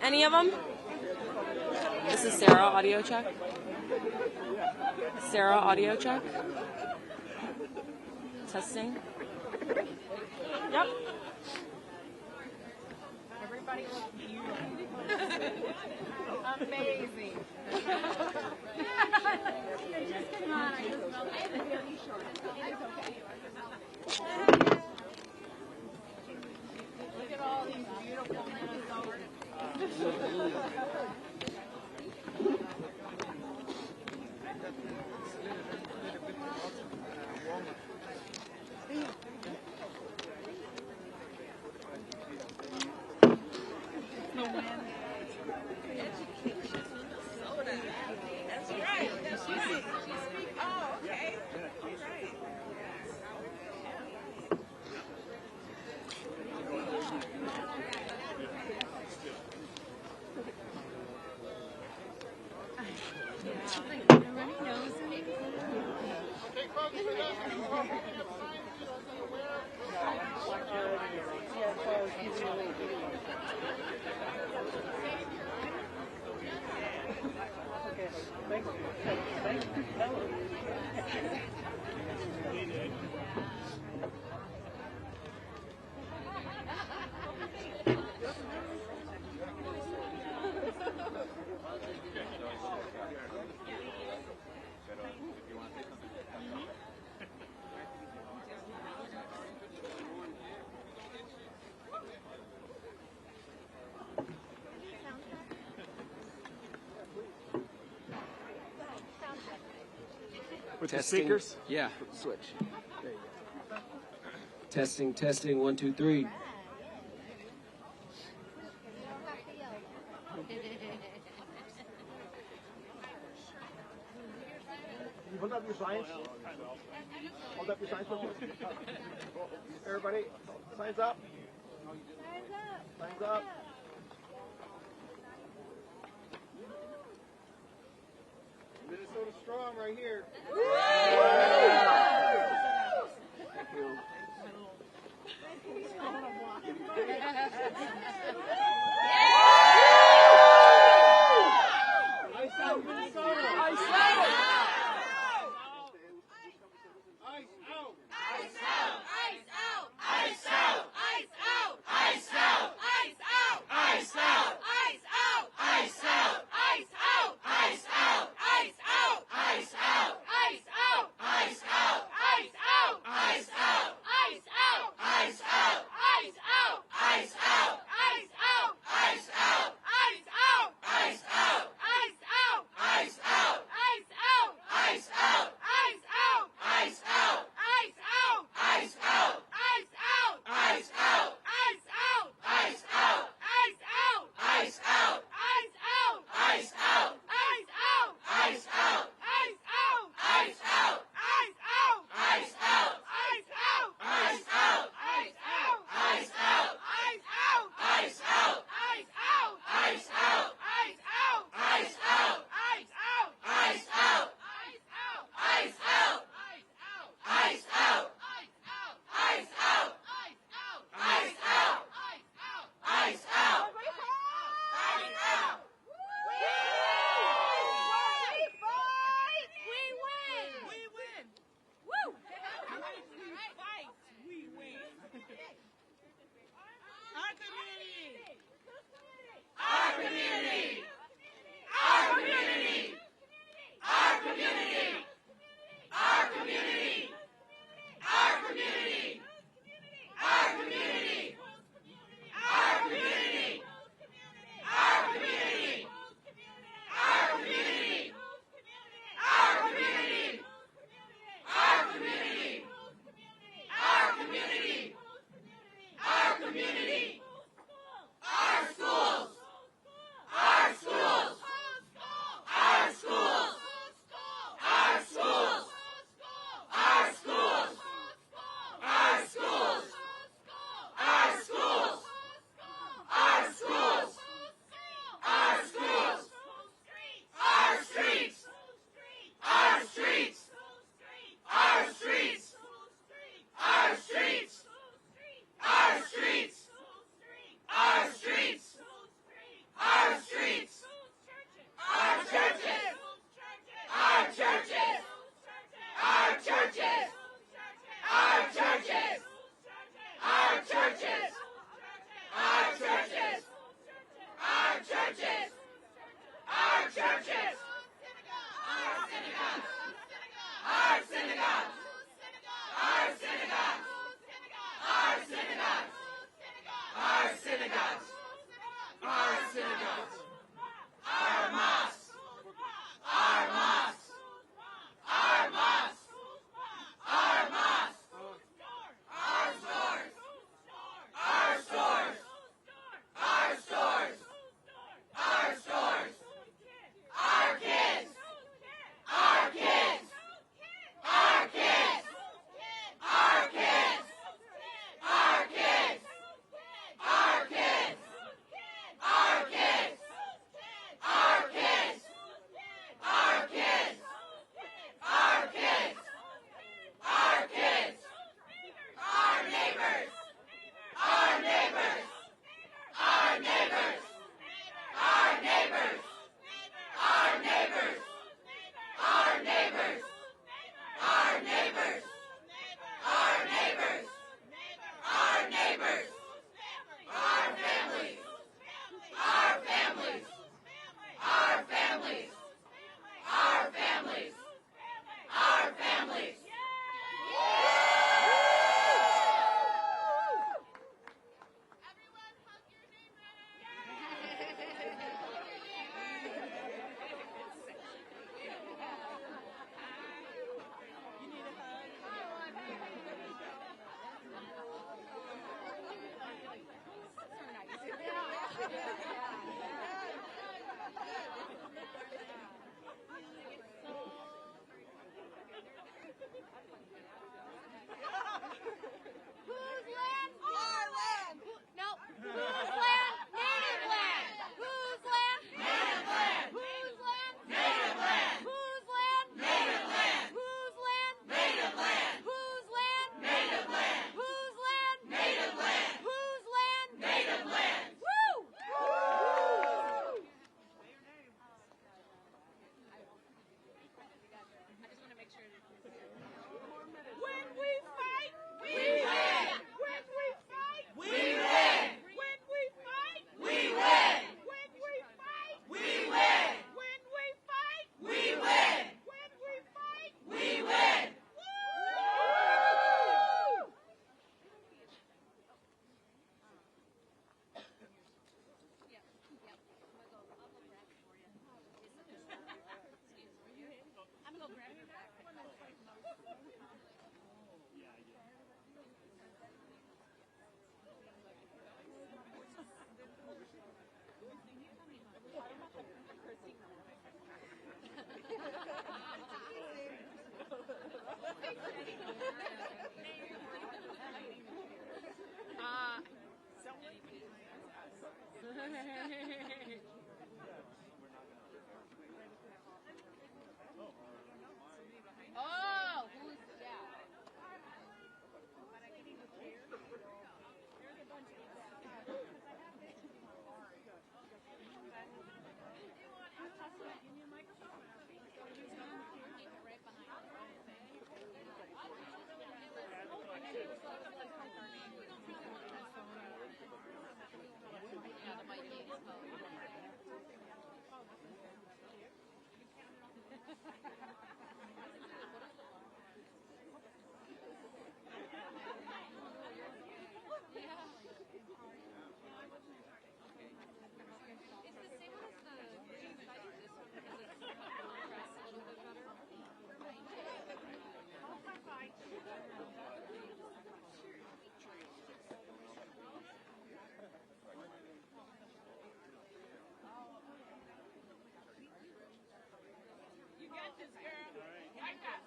Any of them? This is Sarah, audio check. Sarah, audio check. Testing. Yep. Everybody looks beautiful. Amazing. Just come on, I just felt really short. It's okay. Look at all these beautiful Minnesotans. With Testing. the speakers? Yeah, switch. There you go. Testing, testing, 1, 2, 3. You hold up your signs. Hold up your signs. Everybody, signs up. Signs up. Minnesota strong right here. Thank you. Ice out, Minnesota. Ice out! Ice out. Ice out! Ice out! Ice out! Ice out! Ice out! Ice out! Ice out! Ice out! Ice out! Ice out! Ice out! Ice out! Ice out! Ice out! Whose land? Our land. Nope. Whose land? Native land. Whose land? Native land. Whose land? Native land. Whose land? Native land. Whose land? Native land. Whose land? Native land. Whose land? Native land. Whose land? Native land. Woo! When we fight, we win. When we fight, we win. When we fight, we win. When we fight, we win. When we fight, we win. When we fight, we win. Woo! I'm gonna go grab your back. Oh, who's yeah. You got this, girl. Like that.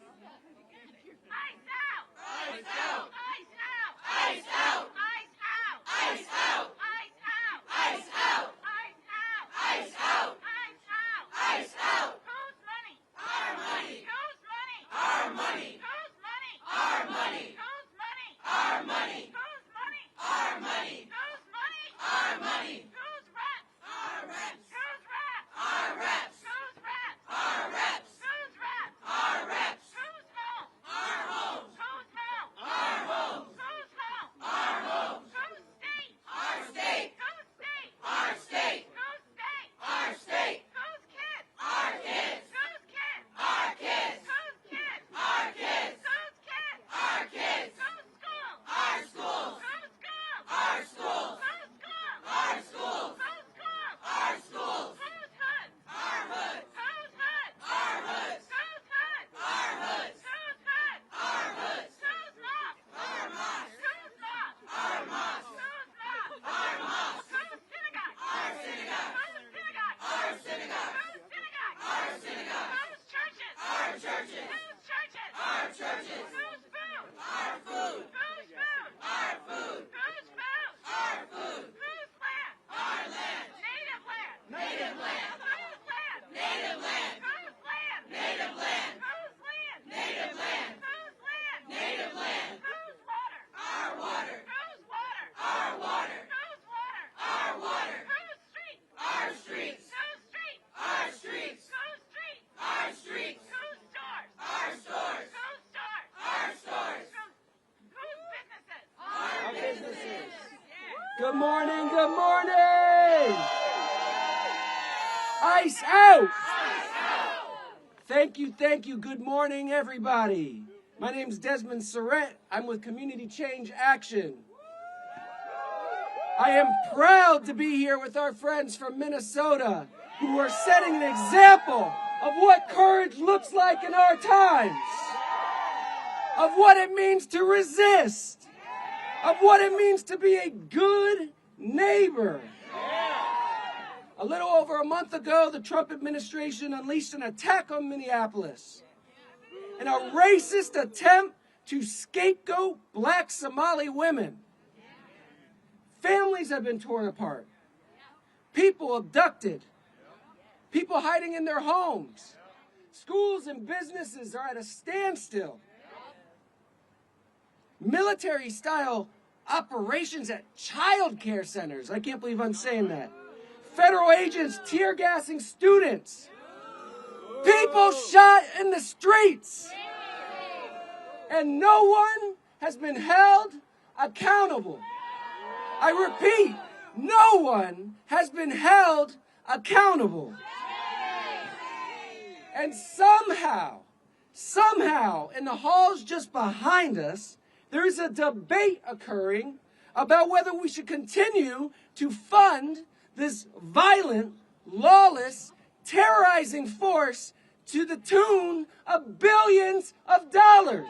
Ice out! Ice out. Ice out! Ice out. Ice out! Ice out. Ice out! Ice out. Ice out! Ice out. Ice out! Ice out. Whose money? Our money. Whose money? Our money. Whose money? Our money. Whose money? Our money. Whose money? Our money. Whose money? Our money. Whose reps? Our reps. Whose reps? Our reps. Whose reps? Our reps. Whose reps? Our reps. Whose home? Our homes. Whose home? Our homes. Whose home? Our homes. Whose state? Our state. Whose state? Our state. Whose state? Our state. Whose kids? Our kids. Whose kids? Our kids. Whose kids? Our kids. Whose kids? Our kids. Whose school? Our schools. Whose school? Our schools. Whose school? Our schools. Whose school? Our schools. Whose hood? Our hoods. Whose hood? Our hoods. Whose hood? Our hoods. Whose hood? Our hoods. Whose mosque? Our mosques. Whose mosque? Our mosques. Whose mosque? Our mosques. Whose synagogue? Our synagogue. Whose synagogue? Our synagogue. Whose synagogue? Our synagogue. Whose churches? Our churches. Whose churches? Our churches. Whose food? Our food. Whose food? Our food. Whose food? Our food. Whose land? Our land. Native land. Native land. Whose land? Native land. Whose land? Native land. Whose land? Native land. Whose land? Native land. Whose water? Our water. Whose water? Our water. Whose water? Our water. Whose street? Our streets. Whose street? Our streets. Whose street? Our streets. Whose stores? Our stores. Whose stores? Our stores. Whose businesses? Our businesses. Good morning, good morning! Ice out! Thank you, good morning, everybody. My name's Desmond Surrett. I'm with Community Change Action. I am proud to be here with our friends from Minnesota who are setting an example of what courage looks like in our times, of what it means to resist, of what it means to be a good neighbor. A little over a month ago, the Trump administration unleashed an attack on Minneapolis in a racist attempt to scapegoat black Somali women. Families have been torn apart. People abducted. People hiding in their homes. Schools and businesses are at a standstill. Military-style operations at child care centers. I can't believe I'm saying that. Federal agents tear-gassing students. People shot in the streets. And no one has been held accountable. I repeat, no one has been held accountable. And somehow, in the halls just behind us, there is a debate occurring about whether we should continue to fund this violent, lawless, terrorizing force to the tune of billions of dollars.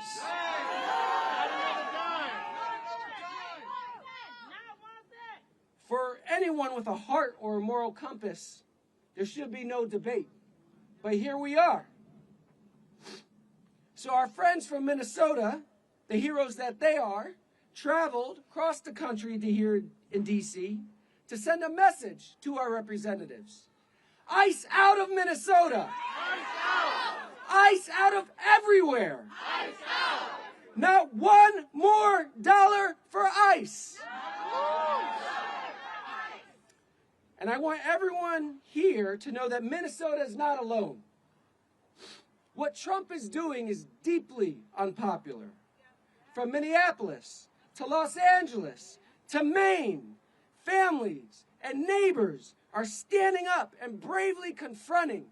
For anyone with a heart or a moral compass, there should be no debate. But here we are. So our friends from Minnesota, the heroes that they are, traveled across the country to here in D.C. to send a message to our representatives. ICE out of Minnesota. ICE out. ICE out of everywhere. ICE out. Not one more dollar for ICE. And I want everyone here to know that Minnesota is not alone. What Trump is doing is deeply unpopular. From Minneapolis to Los Angeles to Maine, families and neighbors are standing up and bravely confronting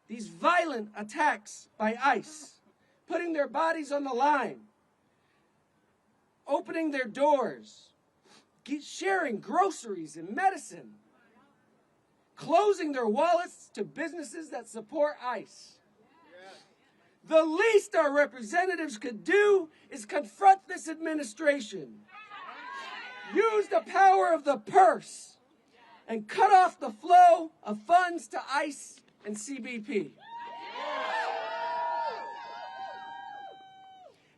these violent attacks by ICE, putting their bodies on the line, opening their doors, sharing groceries and medicine, closing their wallets to businesses that support ICE. The least our representatives could do is confront this administration, use the power of the purse, and cut off the flow of funds to ICE and CBP.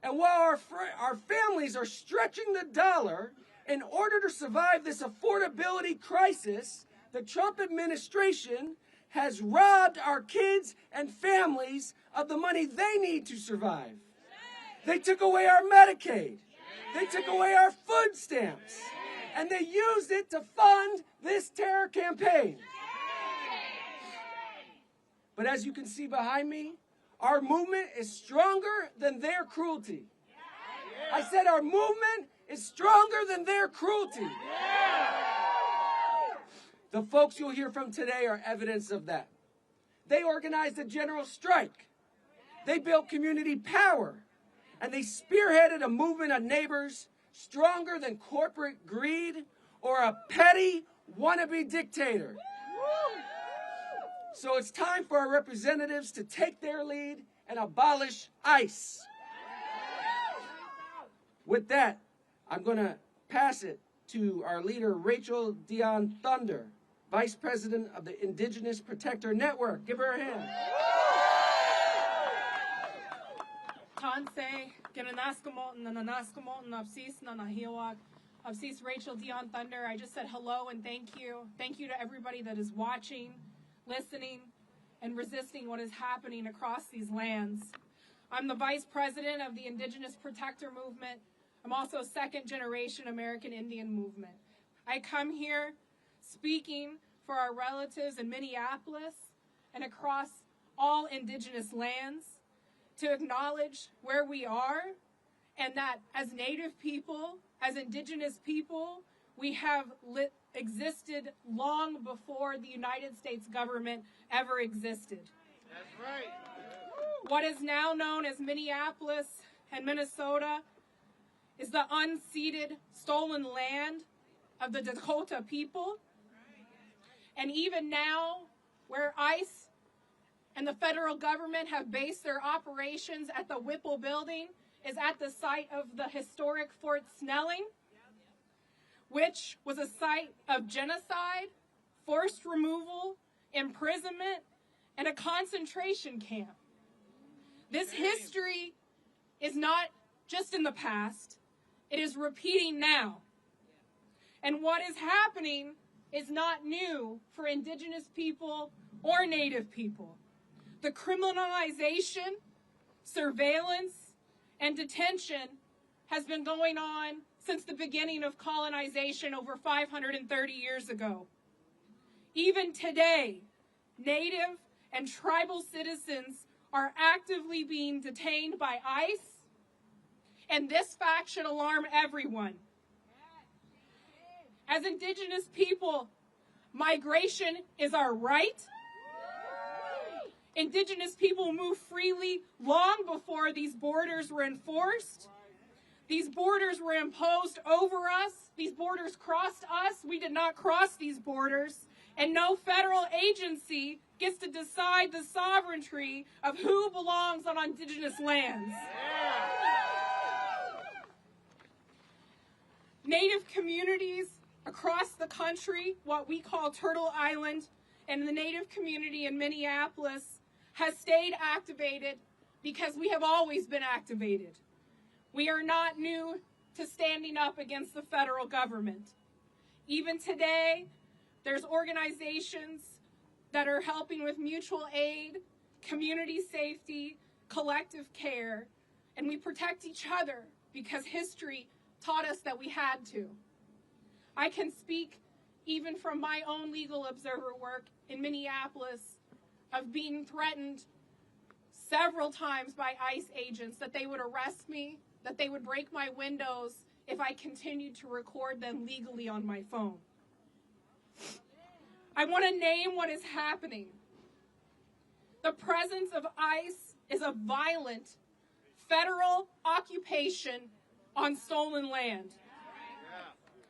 And while our families are stretching the dollar in order to survive this affordability crisis, the Trump administration has robbed our kids and families of the money they need to survive. They took away our Medicaid. They took away our food stamps. And they used it to fund this terror campaign. But as you can see behind me, our movement is stronger than their cruelty. I said our movement is stronger than their cruelty. The folks you'll hear from today are evidence of that. They organized a general strike. They built community power. And they spearheaded a movement of neighbors stronger than corporate greed or a petty wannabe dictator. So it's time for our representatives to take their lead and abolish ICE. With that, I'm going to pass it to our leader, Rachel Dion Thunder, Vice President of the Indigenous Protector Network. Give her a hand. Tanse, Gananaskamotan, Nanaskamotan, Absis, Nanahiwak, Absis Rachel Dion Thunder. I just said hello and thank you. Thank you to everybody that is watching, listening, and resisting what is happening across these lands. I'm the Vice President of the Indigenous Protector Movement. I'm also a second-generation American Indian movement. I come here speaking for our relatives in Minneapolis and across all Indigenous lands to acknowledge where we are and that as Native people, as Indigenous people, we have existed long before the United States government ever existed. That's right. What is now known as Minneapolis and Minnesota is the unceded, stolen land of the Dakota people. And even now, where ICE and the federal government have based their operations at the Whipple building is at the site of the historic Fort Snelling, which was a site of genocide, forced removal, imprisonment, and a concentration camp. This history is not just in the past, it is repeating now. And what is happening is not new for Indigenous people or Native people. The criminalization, surveillance, and detention has been going on since the beginning of colonization over 530 years ago. Even today, Native and tribal citizens are actively being detained by ICE, and this fact should alarm everyone. As Indigenous people, migration is our right. Indigenous people moved freely long before these borders were enforced. These borders were imposed over us. These borders crossed us. We did not cross these borders. And no federal agency gets to decide the sovereignty of who belongs on Indigenous lands. Native communities across the country, what we call Turtle Island, and the Native community in Minneapolis has stayed activated because we have always been activated. We are not new to standing up against the federal government. Even today, there's organizations that are helping with mutual aid, community safety, collective care, and we protect each other because history taught us that we had to. I can speak even from my own legal observer work in Minneapolis of being threatened several times by ICE agents that they would arrest me, that they would break my windows if I continued to record them legally on my phone. I want to name what is happening. The presence of ICE is a violent federal occupation on stolen land.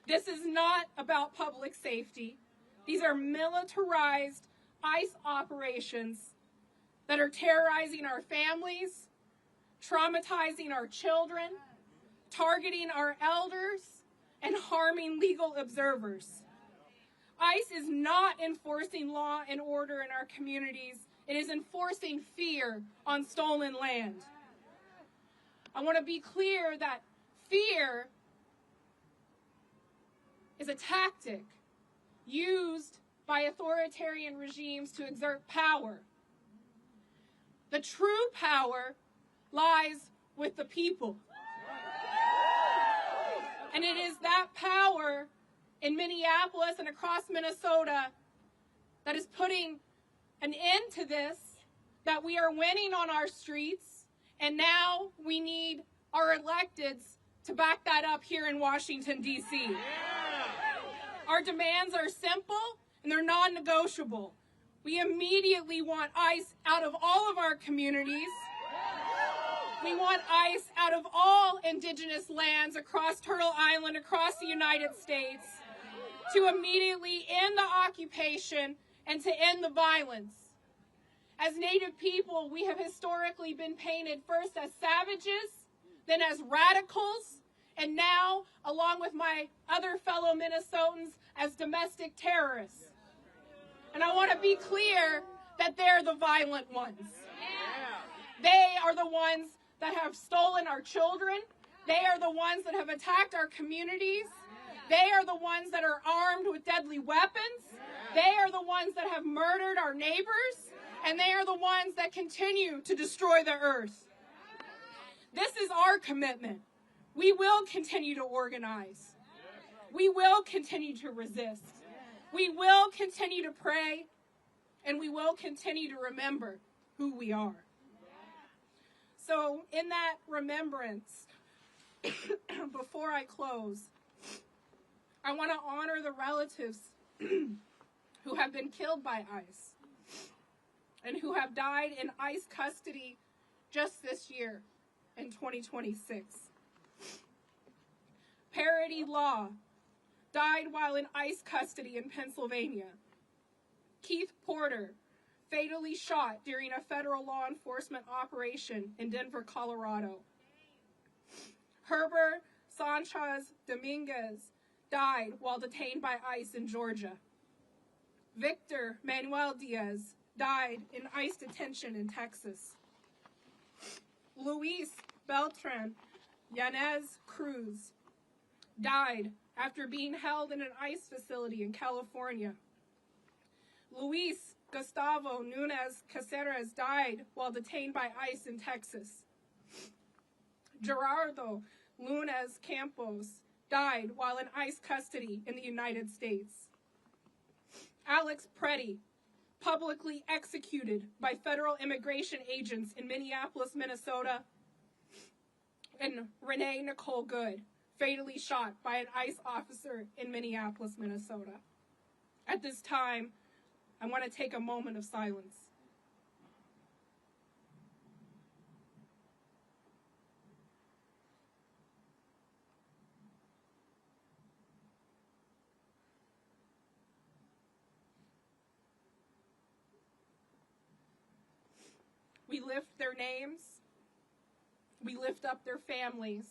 This is not about public safety. These are militarized ICE operations that are terrorizing our families, traumatizing our children, targeting our elders, and harming legal observers. ICE is not enforcing law and order in our communities. It is enforcing fear on stolen land. I want to be clear that fear is a tactic used by authoritarian regimes to exert power. The true power lies with the people. And it is that power in Minneapolis and across Minnesota that is putting an end to this, that we are winning on our streets, and now we need our electeds to back that up here in Washington, D.C. Our demands are simple and they're non-negotiable. We immediately want ICE out of all of our communities. We want ICE out of all Indigenous lands across Turtle Island, across the United States, to immediately end the occupation and to end the violence. As Native people, we have historically been painted first as savages, then as radicals, and now, along with my other fellow Minnesotans, as domestic terrorists. And I want to be clear that they're the violent ones. They are the ones that have stolen our children. They are the ones that have attacked our communities. They are the ones that are armed with deadly weapons. They are the ones that have murdered our neighbors. And they are the ones that continue to destroy the earth. This is our commitment. We will continue to organize. We will continue to resist. We will continue to pray. And we will continue to remember who we are. So in that remembrance, before I close, I want to honor the relatives who have been killed by ICE and who have died in ICE custody just this year in 2026. Parity Law died while in ICE custody in Pennsylvania. Keith Porter, fatally shot during a federal law enforcement operation in Denver, Colorado. Herbert Sanchez Dominguez died while detained by ICE in Georgia. Victor Manuel Diaz died in ICE detention in Texas. Luis Beltran Yanez Cruz died after being held in an ICE facility in California. Luis Gustavo Nunez Caceres died while detained by ICE in Texas. Gerardo Lunes Campos died while in ICE custody in the United States. Alex Preddy, publicly executed by federal immigration agents in Minneapolis, Minnesota. And Renee Nicole Good, fatally shot by an ICE officer in Minneapolis, Minnesota. At this time, I want to take a moment of silence. We lift their names, we lift up their families,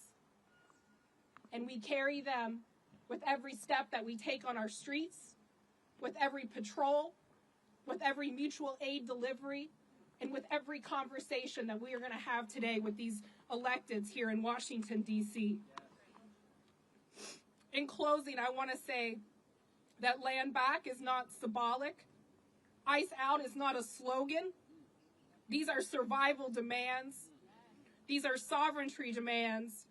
and we carry them with every step that we take on our streets, with every patrol, with every mutual aid delivery, and with every conversation that we are going to have today with these electeds here in Washington, D.C. In closing, I want to say that land back is not symbolic. ICE out is not a slogan. These are survival demands. These are sovereignty demands.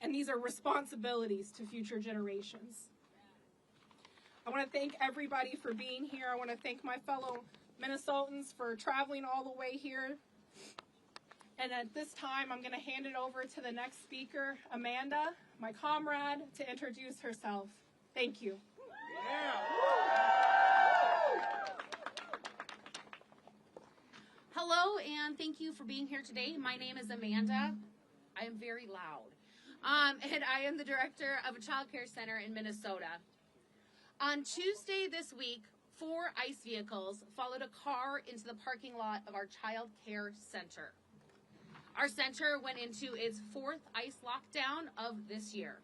And these are responsibilities to future generations. I want to thank everybody for being here. I want to thank my fellow Minnesotans for traveling all the way here. And at this time, I'm going to hand it over to the next speaker, Amanda, my comrade, to introduce herself. Thank you. Hello, and thank you for being here today. My name is Amanda. I am very loud. And I am the director of a child care center in Minnesota. On Tuesday this week, 4 ICE vehicles followed a car into the parking lot of our child care center. Our center went into its 4th ICE lockdown of this year.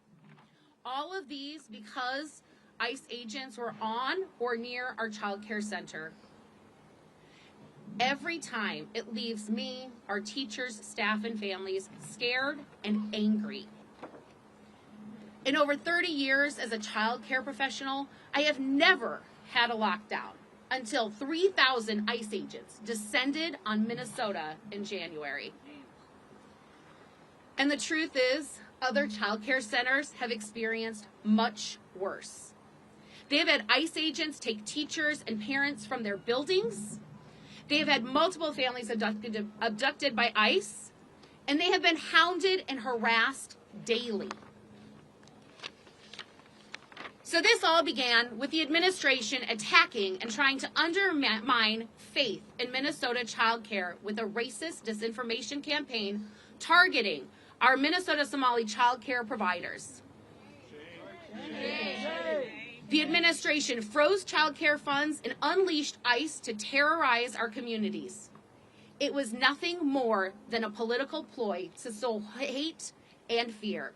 All of these because ICE agents were on or near our child care center. Every time it leaves me, our teachers, staff, and families scared and angry. In over 30 years as a child care professional, I have never had a lockdown until 3,000 ICE agents descended on Minnesota in January. And the truth is, other child care centers have experienced much worse. They have had ICE agents take teachers and parents from their buildings. They have had multiple families abducted by ICE, and they have been hounded and harassed daily. So this all began with the administration attacking and trying to undermine faith in Minnesota child care with a racist disinformation campaign targeting our Minnesota Somali child care providers. The administration froze child care funds and unleashed ICE to terrorize our communities. It was nothing more than a political ploy to sow hate and fear.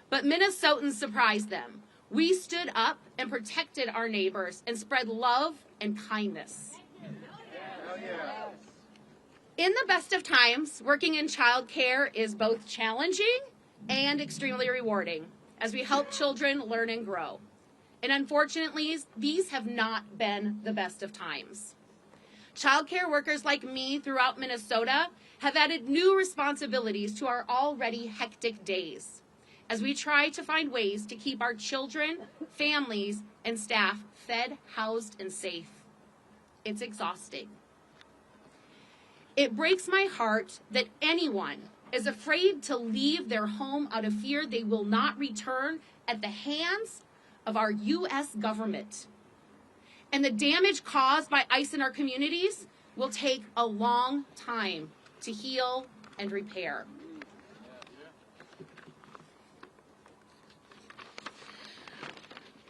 But Minnesotans surprised them. We stood up and protected our neighbors and spread love and kindness. In the best of times, working in child care is both challenging and extremely rewarding as we help children learn and grow. And unfortunately, these have not been the best of times. Child care workers like me throughout Minnesota have added new responsibilities to our already hectic days as we try to find ways to keep our children, families, and staff fed, housed, and safe. It's exhausting. It breaks my heart that anyone is afraid to leave their home out of fear they will not return at the hands of our U.S. government. And the damage caused by ICE in our communities will take a long time to heal and repair.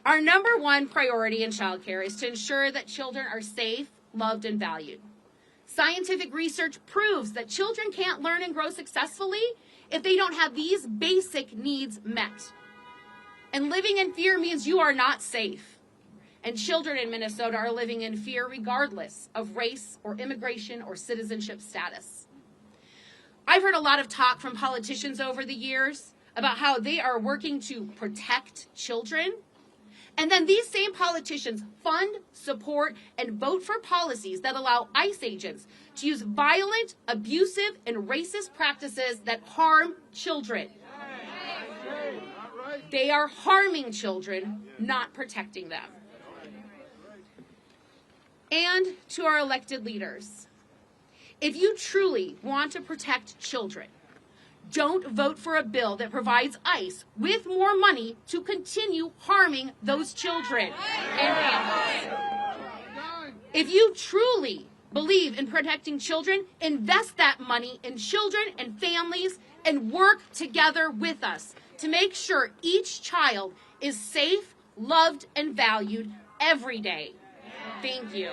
Our number one priority in childcare is to ensure that children are safe, loved, and valued. Scientific research proves that children can't learn and grow successfully if they don't have these basic needs met. And living in fear means you are not safe. And children in Minnesota are living in fear regardless of race or immigration or citizenship status. I've heard a lot of talk from politicians over the years about how they are working to protect children. And then these same politicians fund, support, and vote for policies that allow ICE agents to use violent, abusive, and racist practices that harm children. They are harming children, not protecting them. And to our elected leaders, if you truly want to protect children, don't vote for a bill that provides ICE with more money to continue harming those children and families. If you truly believe in protecting children, invest that money in children and families and work together with us to make sure each child is safe, loved, and valued every day. Thank you.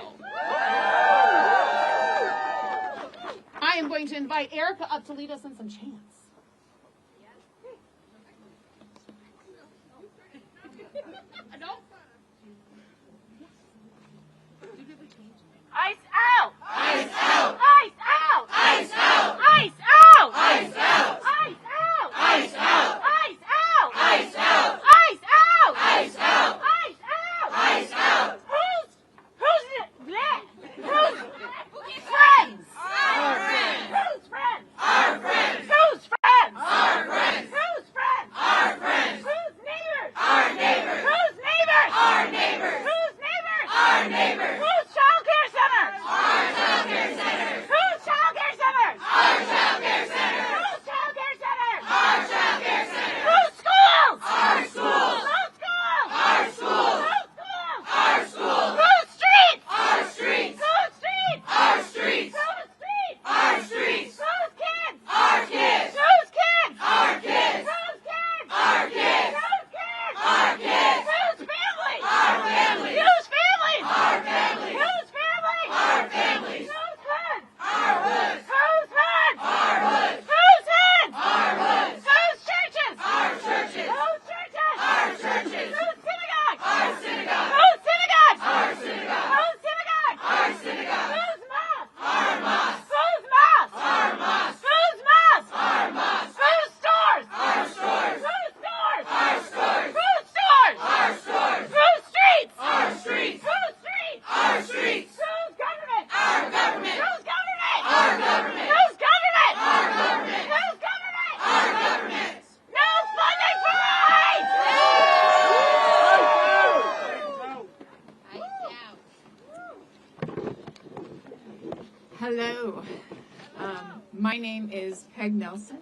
I am going to invite Erica up to lead us in some chants. Ice out! Ice out! Ice out! Ice out! Ice out! Ice out! Ice out! Ice out! Ice out! Ice out! Ice out! Ice out! Ice out! Ice out! Who's friends? Our friends! Who's friends? Our friends! Who's friends? Our friends! Who's friends? Our friends! Who's neighbors? Our neighbors! Who's neighbors? Our neighbors! Who's neighbors? Our neighbors! Who's childcare centers? Our childcare centers! Who's childcare centers? Our childcare centers! Who's childcare centers? Our childcare centers! Who's schools? Our schools! Who's schools? Our schools! Who's schools? Our schools! Who's streets? Our streets! Who's streets? Our streets! Who's streets? Our streets! Who's kids? Our kids! Who's kids? Our kids! Who's kids? Our kids! Who's kids? Our kids! Who's family? Our families! Who's family? Our families! Who's family? Our families! Who's hoods? Our hoods! Who's hoods? Our hoods! Who's hoods? Our hoods! Who's churches? Our churches! Who's churches? Our churches! Who's synagogues? Our synagogues! Who's synagogues? Our synagogues! Who's synagogues? Our synagogues! Who's mosques? Our mosques! Who's mosques? Our mosques! Who's mosques? Our mosques! Who's stores? Our stores! Who's stores? Our stores! Who's stores? Our stores! Who's streets? Our streets! Who's streets? Our streets! Who's government? Our government! Who's government? Our government! Who's government? Our government! Who's government? Our government! No funding for ICE! Hello, my name is Peg Nelson,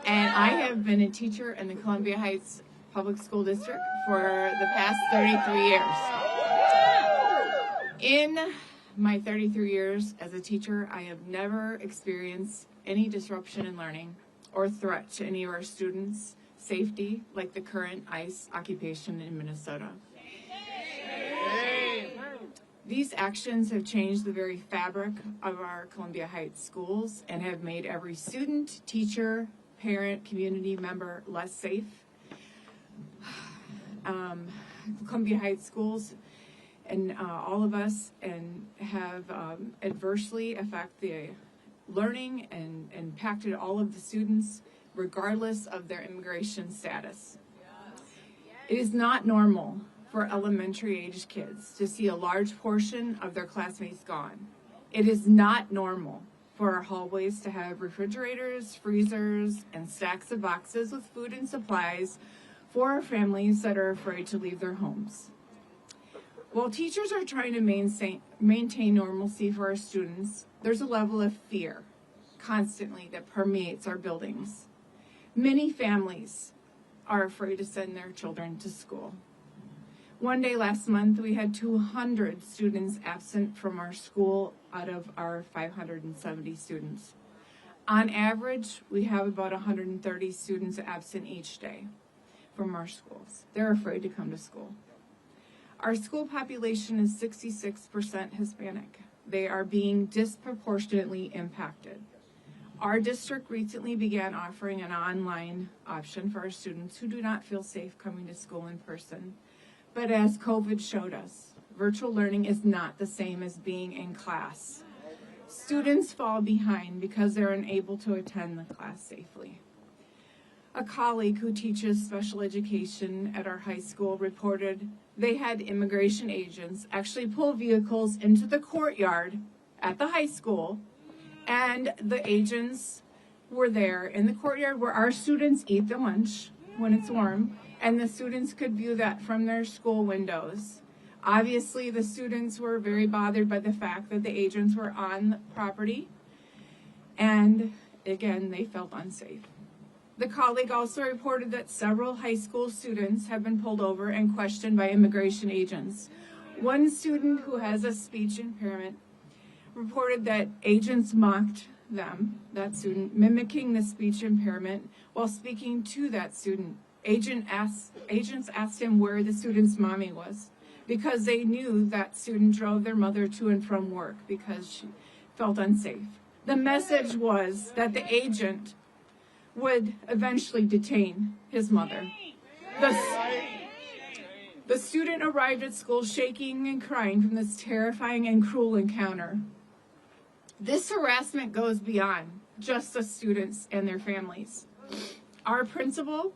and I have been a teacher in the Columbia Heights Public School District for the past 33 years. In my 33 years as a teacher, I have never experienced any disruption in learning or threat to any of our students' safety like the current ICE occupation in Minnesota. These actions have changed the very fabric of our Columbia Heights schools and have made every student, teacher, parent, community member less safe. Columbia Heights schools and all of us have adversely affected the learning and impacted all of the students regardless of their immigration status. It is not normal for elementary age kids to see a large portion of their classmates gone. It is not normal for our hallways to have refrigerators, freezers, and stacks of boxes with food and supplies for our families that are afraid to leave their homes. While teachers are trying to maintain normalcy for our students, there's a level of fear constantly that permeates our buildings. Many families are afraid to send their children to school. One day last month, we had 200 students absent from our school out of our 570 students. On average, we have about 130 students absent each day from our schools. They're afraid to come to school. Our school population is 66% Hispanic. They are being disproportionately impacted. Our district recently began offering an online option for our students who do not feel safe coming to school in person, But as COVID showed us, virtual learning is not the same as being in class. Students fall behind because they're unable to attend the class safely. A colleague who teaches special education at our high school reported they had immigration agents actually pull vehicles into the courtyard at the high school, and the agents were there in the courtyard where our students eat their lunch when it's warm, and the students could view that from their school windows. Obviously, the students were very bothered by the fact that the agents were on the property, and again, they felt unsafe. The colleague also reported that several high school students have been pulled over and questioned by immigration agents. One student who has a speech impairment reported that agents mocked them, that student, mimicking the speech impairment while speaking to that student. Agents asked him where the student's mommy was because they knew that student drove their mother to and from work because she felt unsafe. The message was that the agent would eventually detain his mother. The student arrived at school shaking and crying from this terrifying and cruel encounter. This harassment goes beyond just the students and their families. Our principal,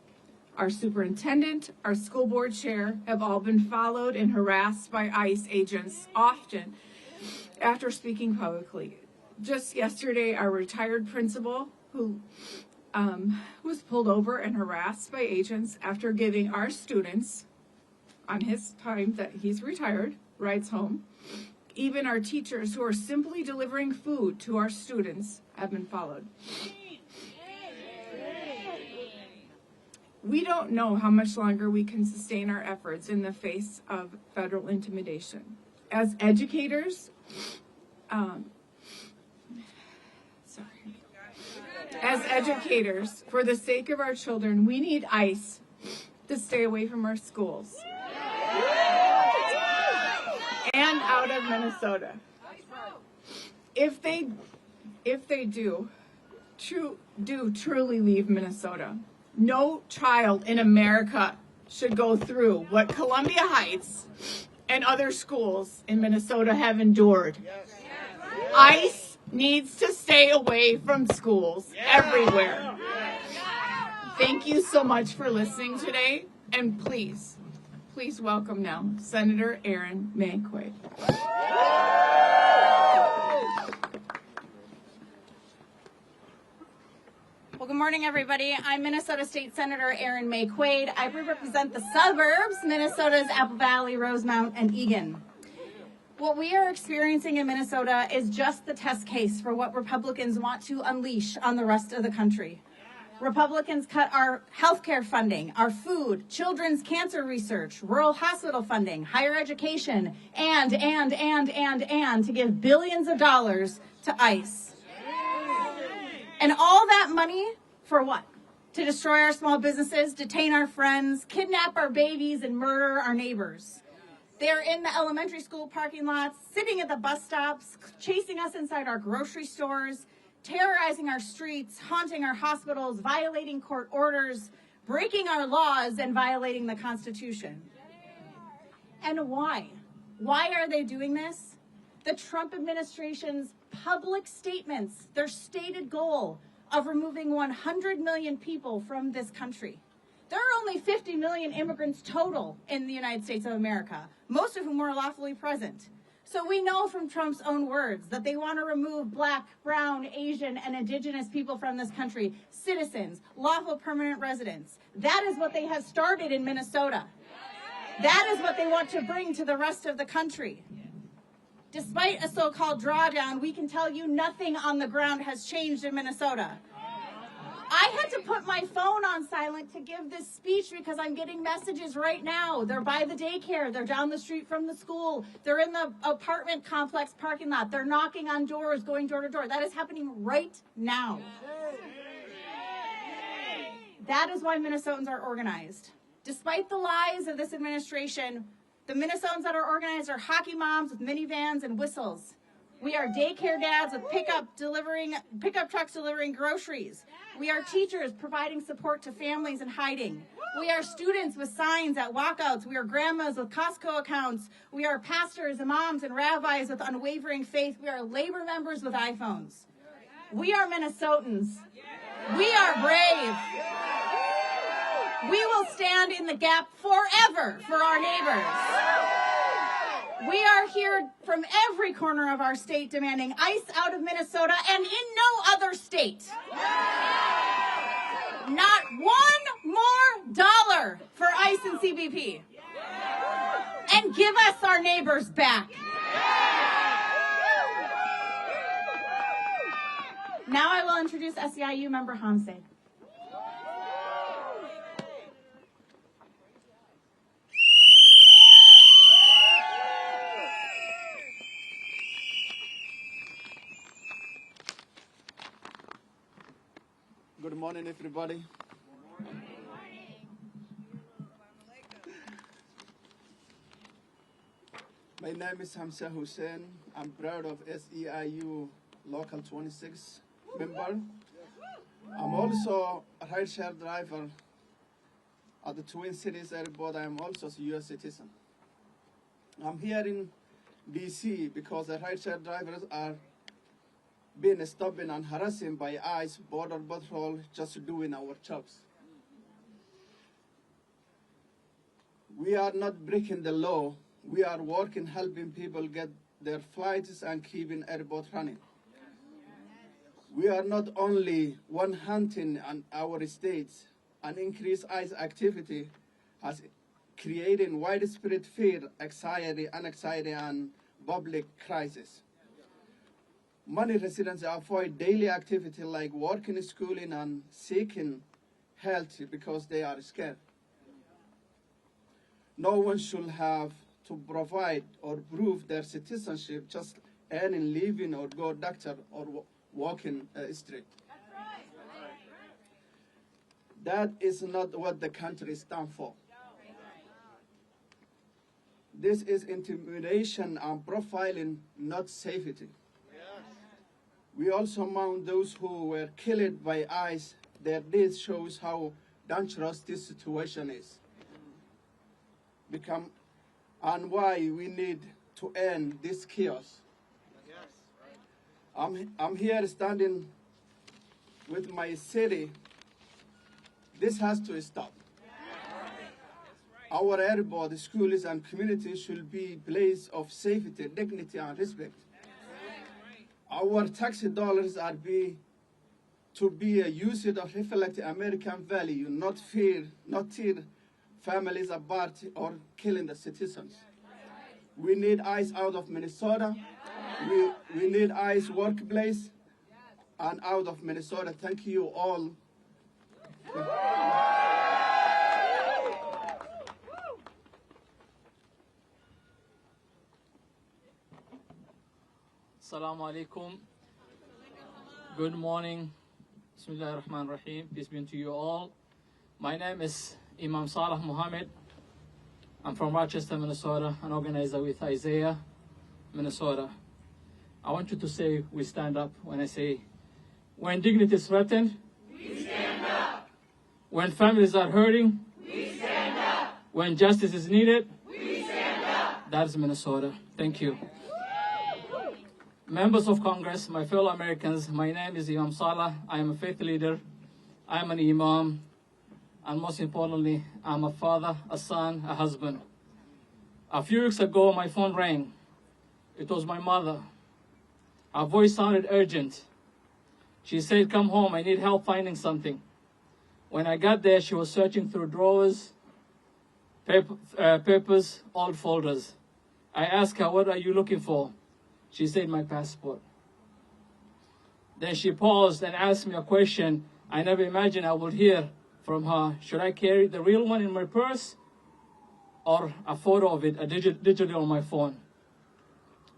our superintendent, our school board chair have all been followed and harassed by ICE agents often after speaking publicly. Just yesterday, our retired principal, who was pulled over and harassed by agents after giving our students, on his time that he's retired, rides home. Even our teachers who are simply delivering food to our students have been followed. We don't know how much longer we can sustain our efforts in the face of federal intimidation. As educators, for the sake of our children, we need ICE to stay away from our schools and out of Minnesota. If they do truly leave Minnesota, no child in America should go through what Columbia Heights and other schools in Minnesota have endured. ICE needs to stay away from schools everywhere. Thank you so much for listening today, and please welcome now Senator Erin May Quade. Well, good morning, everybody. I'm Minnesota State Senator Erin May Quade. I represent the suburbs, Minnesota's Apple Valley, Rosemount, and Eagan. What we are experiencing in Minnesota is just the test case for what Republicans want to unleash on the rest of the country. Republicans cut our healthcare funding, our food, children's cancer research, rural hospital funding, higher education, and to give billions of dollars to ICE. And all that money for what? To destroy our small businesses, detain our friends, kidnap our babies, and murder our neighbors. They're in the elementary school parking lots, sitting at the bus stops, chasing us inside our grocery stores, terrorizing our streets, haunting our hospitals, violating court orders, breaking our laws, and violating the Constitution. And why? Why are they doing this? The Trump administration's public statements, their stated goal of removing 100 million people from this country. There are only 50 million immigrants total in the United States of America, most of whom are lawfully present. So we know from Trump's own words that they want to remove Black, Brown, Asian, and Indigenous people from this country, citizens, lawful permanent residents. That is what they have started in Minnesota. That is what they want to bring to the rest of the country. Despite a so-called drawdown, we can tell you nothing on the ground has changed in Minnesota. I had to put my phone on silent to give this speech because I'm getting messages right now. They're by the daycare. They're down the street from the school. They're in the apartment complex parking lot. They're knocking on doors, going door to door. That is happening right now. That is why Minnesotans are organized. Despite the lies of this administration, the Minnesotans that are organized are hockey moms with minivans and whistles. We are daycare dads with pickup trucks delivering groceries. We are teachers providing support to families in hiding. We are students with signs at walkouts. We are grandmas with Costco accounts. We are pastors, imams, and rabbis with unwavering faith. We are labor members with iPhones. We are Minnesotans. We are brave. We will stand in the gap forever for our neighbors. We are here from every corner of our state demanding ICE out of Minnesota and in no other state. Not one more dollar for ICE and CBP. And give us our neighbors back. Now I will introduce SEIU member Hamse. Good morning, everybody. My name is Hamza Hussein. I'm proud of SEIU Local 26 member. I'm also a rideshare driver at the Twin Cities Airport. I am also a U.S. citizen. I'm here in D.C. because the rideshare drivers are being stopped and harassed by ICE, Border Patrol, just doing our jobs. We are not breaking the law. We are working, helping people get their flights and keeping airport running. We are not only one hunting on our states, and increased ICE activity has created widespread fear, anxiety, and public crisis. Many residents avoid daily activity like working, schooling, and seeking health because they are scared. No one should have to provide or prove their citizenship just earning living or go doctor or walking street. That is not what the country stands for. This is intimidation and profiling, not safety. We also mourn those who were killed by ICE. Their death shows how dangerous this situation is. And why we need to end this chaos. I'm here standing with my city. This has to stop. Our airport, schools, and communities should be a place of safety, dignity, and respect. Our tax dollars are to be used to reflect American value, not tear families apart or killing the citizens. We need ICE out of Minnesota. We need ICE workplace and out of Minnesota. Thank you all. Assalamu alaikum. Good morning. Bismillah ar-Rahman ar-Rahim. Peace be unto you all. My name is Imam Salah Muhammad. I'm from Rochester, Minnesota, an organizer with Isaiah, Minnesota. I want you to say, we stand up when I say, when dignity is threatened, we stand up. When families are hurting, we stand up. When justice is needed, we stand up. That is Minnesota. Thank you. Members of Congress, my fellow Americans, my name is Imam Salah. I am a faith leader. I am an imam. And most importantly, I'm a father, a son, a husband. A few weeks ago, my phone rang. It was my mother. Her voice sounded urgent. She said, come home, I need help finding something. When I got there, she was searching through drawers, papers, old folders. I asked her, what are you looking for? She said, my passport. Then she paused and asked me a question I never imagined I would hear from her. Should I carry the real one in my purse or a photo of it, a digital on my phone?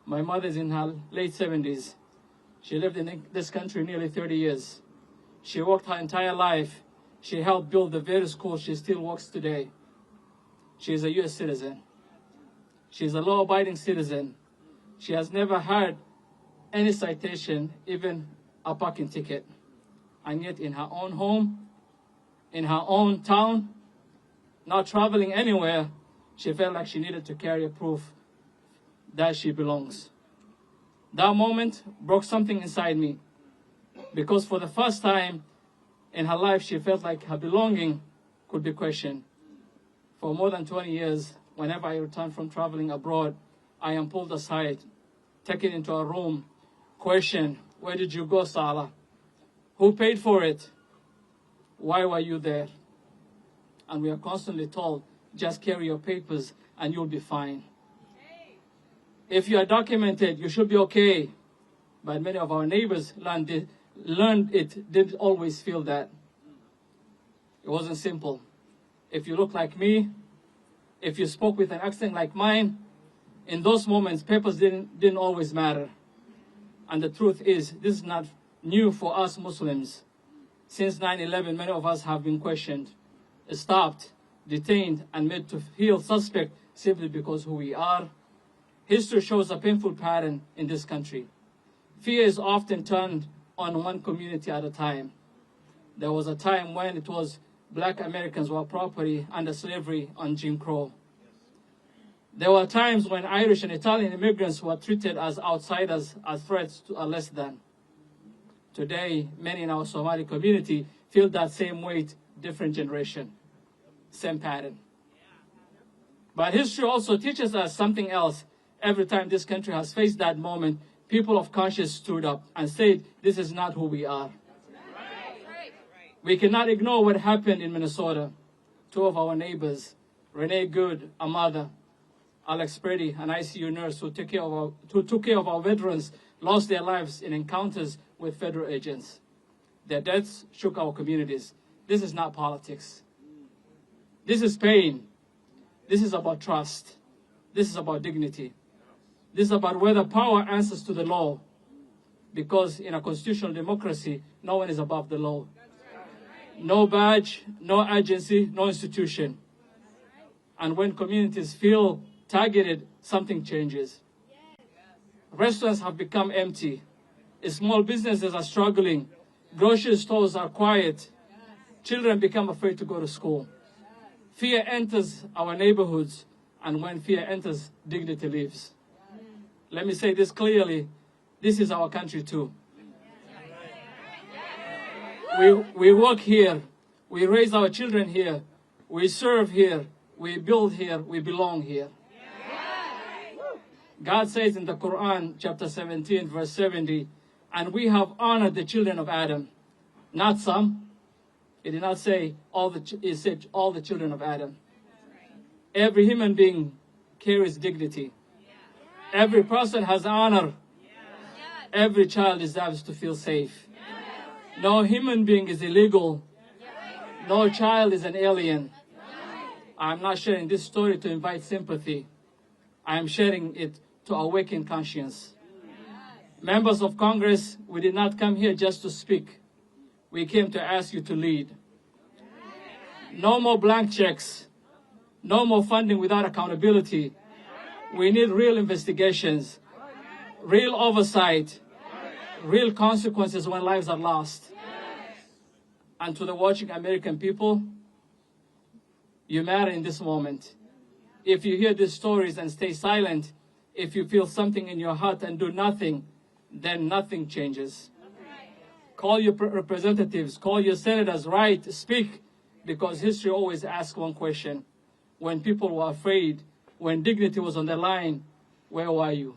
My mother's in her late 70s. She lived in this country nearly 30 years. She worked her entire life. She helped build the very school she still works today. She is a U.S. citizen. She is a law-abiding citizen. She has never had any citation, even a parking ticket. And yet in her own home, in her own town, not traveling anywhere, she felt like she needed to carry a proof that she belongs. That moment broke something inside me, because for the first time in her life, she felt like her belonging could be questioned. For more than 20 years, whenever I return from traveling abroad, I am pulled aside, taken into a room, questioned, where did you go, Salah? Who paid for it? Why were you there? And we are constantly told, just carry your papers and you'll be fine. If you are documented, you should be okay. But many of our neighbors learned it, didn't always feel that. It wasn't simple. If you look like me, if you spoke with an accent like mine, in those moments, papers didn't always matter. And the truth is, this is not new for us Muslims. Since 9/11, many of us have been questioned, stopped, detained, and made to feel suspect simply because who we are. History shows a painful pattern in this country. Fear is often turned on one community at a time. There was a time when it was Black Americans were property under slavery on Jim Crow. There were times when Irish and Italian immigrants were treated as outsiders, as threats to a less than. Today, many in our Somali community feel that same weight, different generation, same pattern. But history also teaches us something else. Every time this country has faced that moment, people of conscience stood up and said, this is not who we are. We cannot ignore what happened in Minnesota. Two of our neighbors, Renee Good, a mother, Alex Brady, an ICU nurse who took care of our veterans, lost their lives in encounters with federal agents. Their deaths shook our communities. This is not politics. This is pain. This is about trust. This is about dignity. This is about whether power answers to the law. Because in a constitutional democracy, no one is above the law. No badge, no agency, no institution. And when communities feel targeted, something changes. Restaurants have become empty. Small businesses are struggling. Grocery stores are quiet. Children become afraid to go to school. Fear enters our neighborhoods, and when fear enters, dignity leaves. Let me say this clearly. This is our country too. We work here. We raise our children here. We serve here. We build here. We belong here. God says in the Quran, chapter 17, verse 70, and we have honored the children of Adam, not some. It did not say it said all the children of Adam. Every human being carries dignity. Every person has honor. Every child deserves to feel safe. No human being is illegal. No child is an alien. I'm not sharing this story to invite sympathy. I am sharing it to awaken conscience. Members of Congress, we did not come here just to speak. We came to ask you to lead. No more blank checks. No more funding without accountability. We need real investigations, real oversight, real consequences when lives are lost. And to the watching American people, you matter in this moment. If you hear these stories and stay silent, if you feel something in your heart and do nothing, then nothing changes. Call your representatives, call your senators, write, speak, because history always asks one question. When people were afraid, when dignity was on the line, where were you?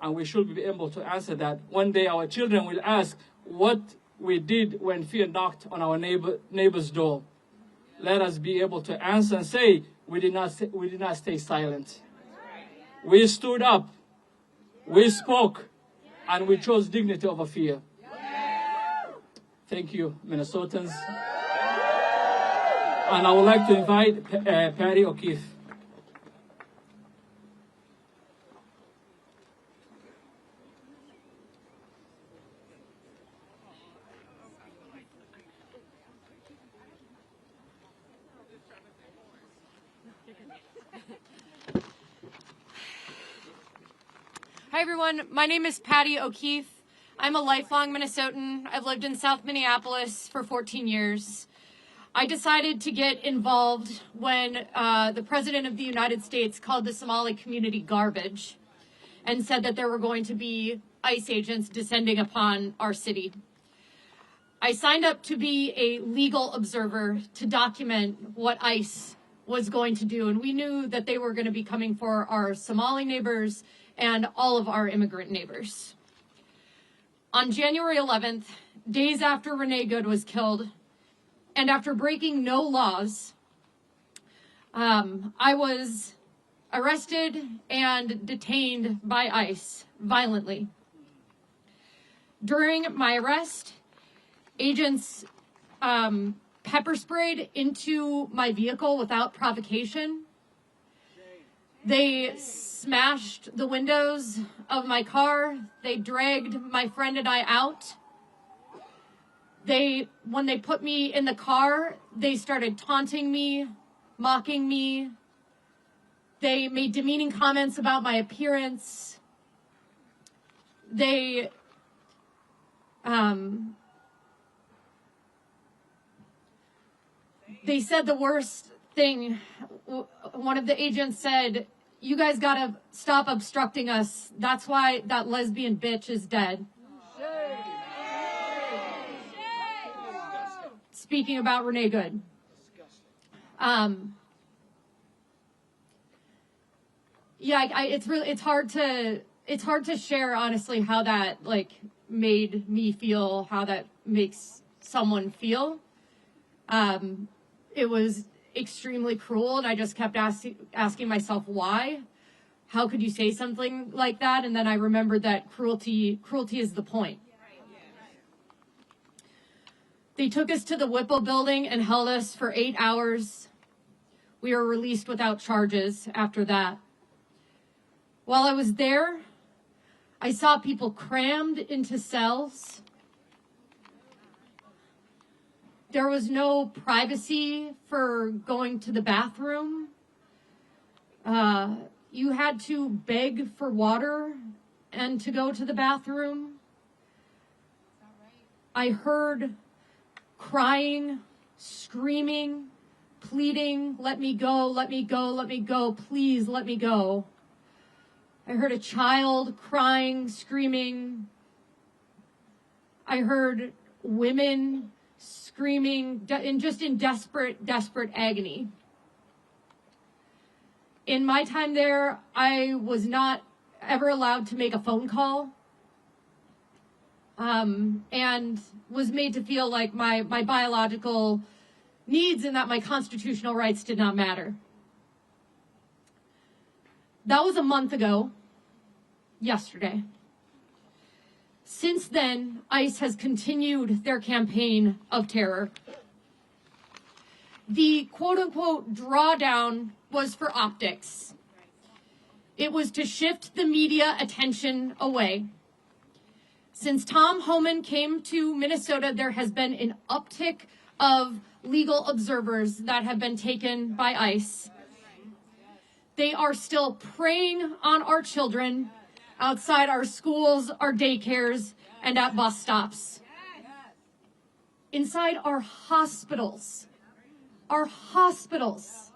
And we should be able to answer that. One day our children will ask what we did when fear knocked on our neighbor's door. Let us be able to answer and say, we did not stay silent. We stood up, we spoke, and we chose dignity over fear. Thank you, Minnesotans. And I would like to invite Patty O'Keefe. Hi everyone, my name is Patty O'Keefe. I'm a lifelong Minnesotan. I've lived in South Minneapolis for 14 years. I decided to get involved when the President of the United States called the Somali community garbage and said that there were going to be ICE agents descending upon our city. I signed up to be a legal observer to document what ICE was going to do, and we knew that they were going to be coming for our Somali neighbors and all of our immigrant neighbors. On January 11th, days after Renee Good was killed, and after breaking no laws, I was arrested and detained by ICE violently. During my arrest, agents pepper sprayed into my vehicle without provocation. They smashed the windows of my car. They dragged my friend and I out. When they put me in the car, they started taunting me, mocking me. They made demeaning comments about my appearance. They said the worst thing. One of the agents said, "You guys gotta stop obstructing us. That's why that lesbian bitch is dead." Speaking about Renee Good. It's hard to share honestly how that made me feel, how that makes someone feel. It was extremely cruel, and I just kept asking myself why. How could you say something like that? And then I remembered that cruelty is the point. They took us to the Whipple building and held us for 8 hours. We were released without charges after that. While I was there, I saw people crammed into cells. There was no privacy for going to the bathroom. You had to beg for water and to go to the bathroom. I heard crying, screaming, pleading, "Let me go, let me go, let me go, please let me go." I heard a child crying, screaming. I heard women screaming in desperate agony. In my time there, I was not ever allowed to make a phone call, and was made to feel like my biological needs and that my constitutional rights did not matter. That was a month ago, yesterday. Since then, ICE has continued their campaign of terror. The quote-unquote drawdown was for optics. It was to shift the media attention away. Since Tom Homan came to Minnesota, there has been an uptick of legal observers that have been taken by ICE. They are still preying on our children outside our schools, our daycares, and at bus stops. Inside our hospitals. Our hospitals.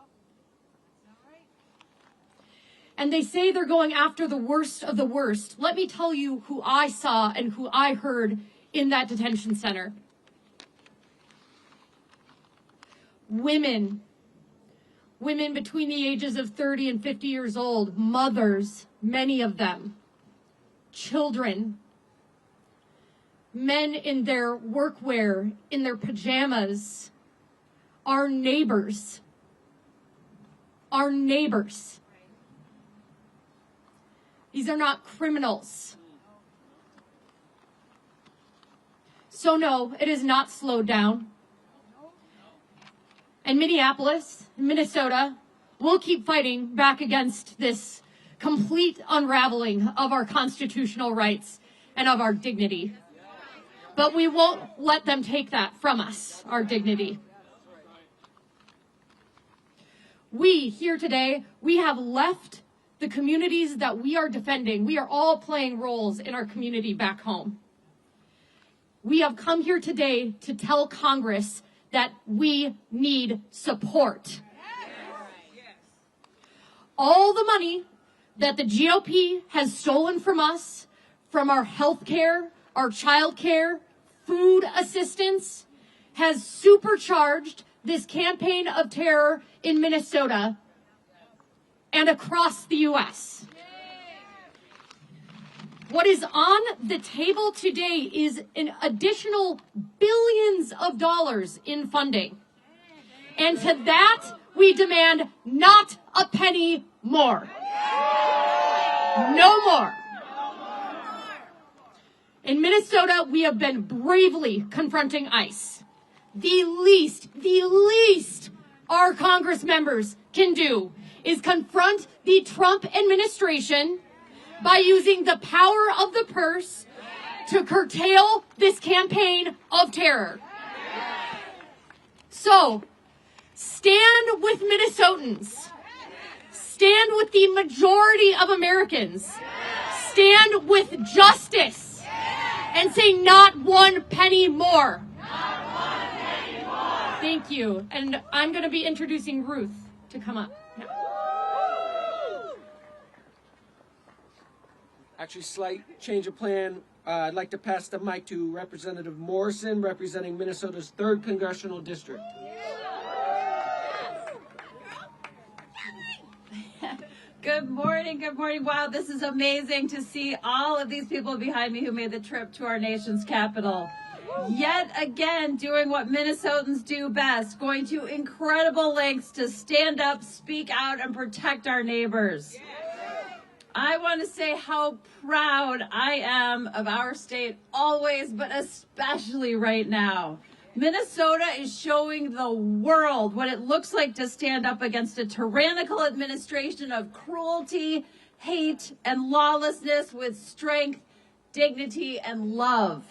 And they say they're going after the worst of the worst. Let me tell you who I saw and who I heard in that detention center. Women between the ages of 30 and 50 years old, mothers, many of them, children, men in their workwear, in their pajamas, our neighbors. These are not criminals. So no, it is not slowed down. And Minnesota, will keep fighting back against this complete unraveling of our constitutional rights and of our dignity. But we won't let them take that from us, our dignity. We here today, we have left the communities that we are defending. We are all playing roles in our community back home. We have come here today to tell Congress that we need support. All the money that the GOP has stolen from us, from our health care, our child care, food assistance, has supercharged this campaign of terror in Minnesota and across the U.S. What is on the table today is an additional billions of dollars in funding. And to that, we demand not a penny more. No more. In Minnesota, we have been bravely confronting ICE. The least our Congress members can do is confront the Trump administration by using the power of the purse to curtail this campaign of terror. So, stand with Minnesotans. Stand with the majority of Americans. Stand with justice. And say not one penny more. Thank you. And I'm going to be introducing Ruth to come up now. Actually, slight change of plan. I'd like to pass the mic to Representative Morrison, representing Minnesota's 3rd Congressional District. Good morning, good morning. Wow, this is amazing to see all of these people behind me who made the trip to our nation's capital. Yet again, doing what Minnesotans do best, going to incredible lengths to stand up, speak out, and protect our neighbors. I want to say how proud I am of our state always, but especially right now. Minnesota is showing the world what it looks like to stand up against a tyrannical administration of cruelty, hate, and lawlessness with strength, dignity, and love.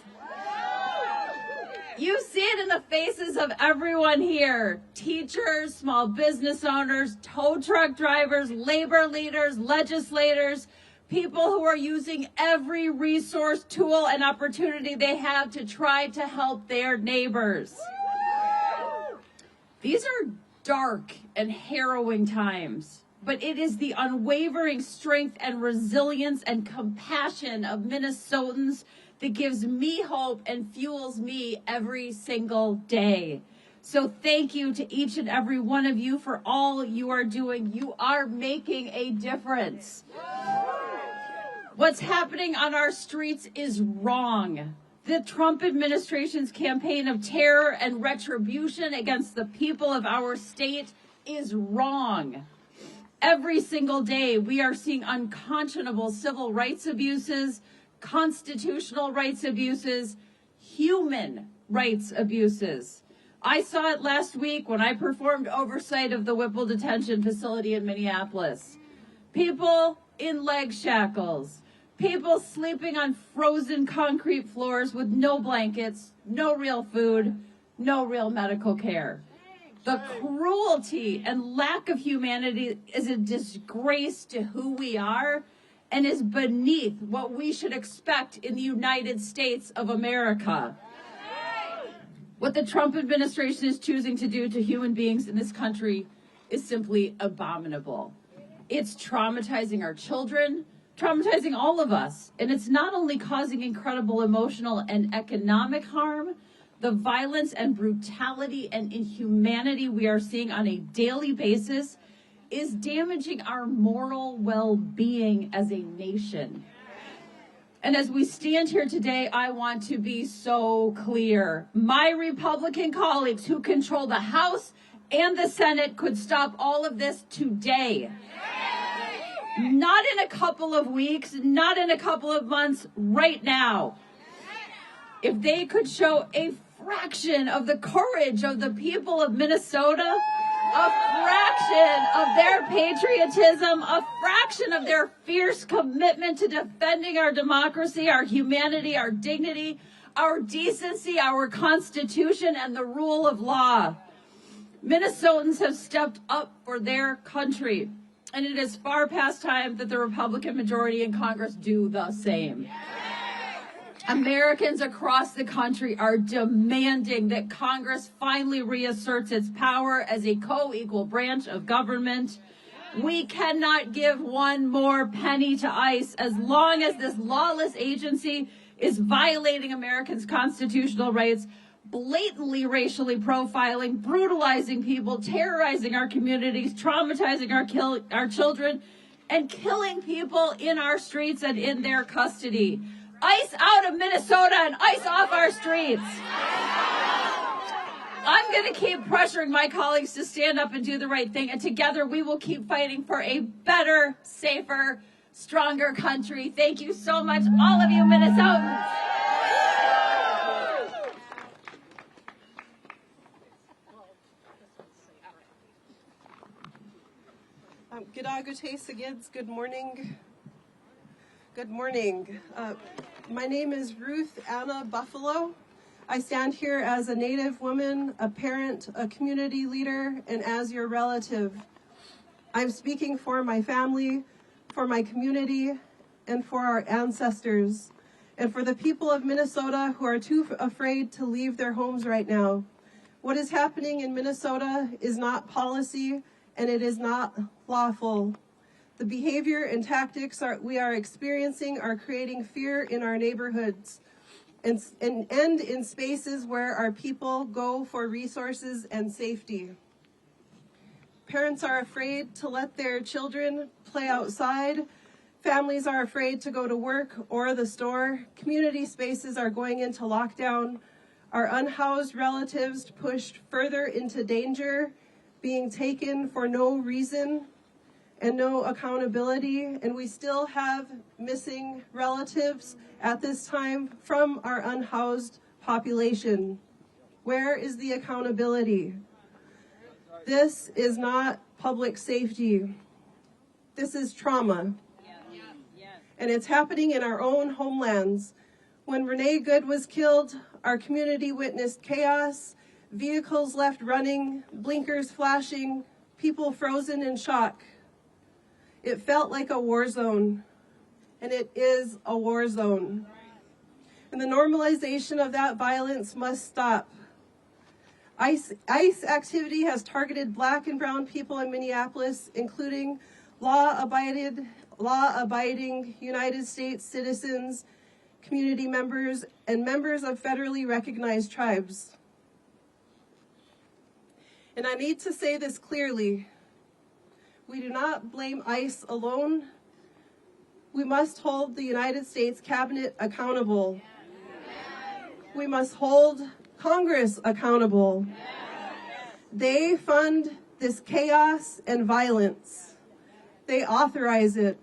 You see it in the faces of everyone here. Teachers, small business owners, tow truck drivers, labor leaders, legislators, people who are using every resource, tool, and opportunity they have to try to help their neighbors. These are dark and harrowing times, but it is the unwavering strength and resilience and compassion of Minnesotans that gives me hope and fuels me every single day. So thank you to each and every one of you for all you are doing. You are making a difference. What's happening on our streets is wrong. The Trump administration's campaign of terror and retribution against the people of our state is wrong. Every single day, we are seeing unconscionable civil rights abuses, constitutional rights abuses, human rights abuses. I saw it last week when I performed oversight of the Whipple detention facility in Minneapolis. People in leg shackles, people sleeping on frozen concrete floors with no blankets, no real food, no real medical care. The cruelty and lack of humanity is a disgrace to who we are and is beneath what we should expect in the United States of America. What the Trump administration is choosing to do to human beings in this country is simply abominable. It's traumatizing our children, traumatizing all of us. And it's not only causing incredible emotional and economic harm, the violence and brutality and inhumanity we are seeing on a daily basis is damaging our moral well-being as a nation. And as we stand here today, I want to be so clear. My Republican colleagues who control the House and the Senate could stop all of this today. Not in a couple of weeks, not in a couple of months, right now. If they could show a fraction of the courage of the people of Minnesota, a fraction of their patriotism, a fraction of their fierce commitment to defending our democracy, our humanity, our dignity, our decency, our Constitution, and the rule of law. Minnesotans have stepped up for their country. And it is far past time that the Republican majority in Congress do the same. Americans across the country are demanding that Congress finally reasserts its power as a co-equal branch of government. We cannot give one more penny to ICE as long as this lawless agency is violating Americans' constitutional rights, blatantly racially profiling, brutalizing people, terrorizing our communities, traumatizing our children, and killing people in our streets and in their custody. ICE out of Minnesota and ICE off our streets. I'm going to keep pressuring my colleagues to stand up and do the right thing, and together we will keep fighting for a better, safer, stronger country. Thank you so much, all of you Minnesotans. Good morning. Good morning. My name is Ruth Anna Buffalo. I stand here as a Native woman, a parent, a community leader, and as your relative. I'm speaking for my family, for my community, and for our ancestors, and for the people of Minnesota who are too afraid to leave their homes right now. What is happening in Minnesota is not policy, and it is not lawful. The behavior and tactics we are experiencing are creating fear in our neighborhoods and in spaces where our people go for resources and safety. Parents are afraid to let their children play outside. Families are afraid to go to work or the store. Community spaces are going into lockdown. Our unhoused relatives pushed further into danger, being taken for no reason and no accountability, and we still have missing relatives at this time from our unhoused population. Where is the accountability? This is not public safety. This is trauma. And it's happening in our own homelands. When Renee Good was killed, our community witnessed chaos, vehicles left running, blinkers flashing, people frozen in shock. It felt like a war zone, and it is a war zone. And the normalization of that violence must stop. ICE activity has targeted Black and brown people in Minneapolis, including law-abiding United States citizens, community members, and members of federally recognized tribes. And I need to say this clearly. We do not blame ICE alone. We must hold the United States Cabinet accountable. We must hold Congress accountable. They fund this chaos and violence. They authorize it.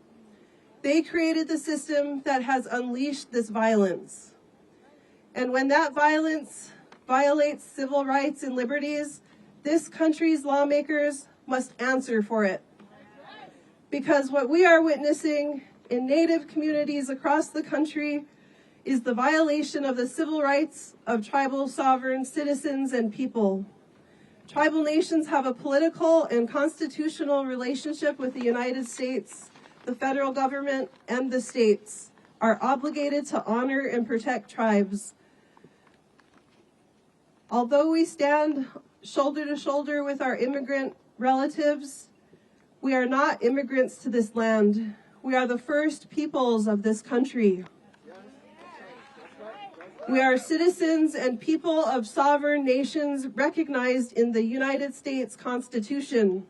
They created the system that has unleashed this violence. And when that violence violates civil rights and liberties, this country's lawmakers must answer for it. Because what we are witnessing in Native communities across the country is the violation of the civil rights of tribal sovereign citizens and people. Tribal nations have a political and constitutional relationship with the United States. The federal government and the states are obligated to honor and protect tribes. Although we stand shoulder to shoulder with our immigrant relatives, we are not immigrants to this land. We are the first peoples of this country. We are citizens and people of sovereign nations recognized in the United States Constitution.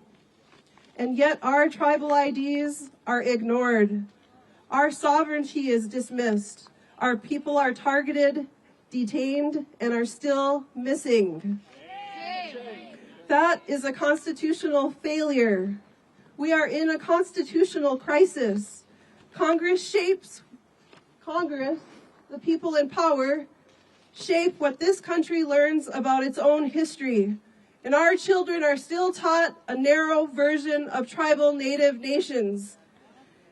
And yet our tribal IDs are ignored. Our sovereignty is dismissed. Our people are targeted, detained, and are still missing. That is a constitutional failure. We are in a constitutional crisis. Congress, the people in power, shape what this country learns about its own history. And our children are still taught a narrow version of tribal Native nations,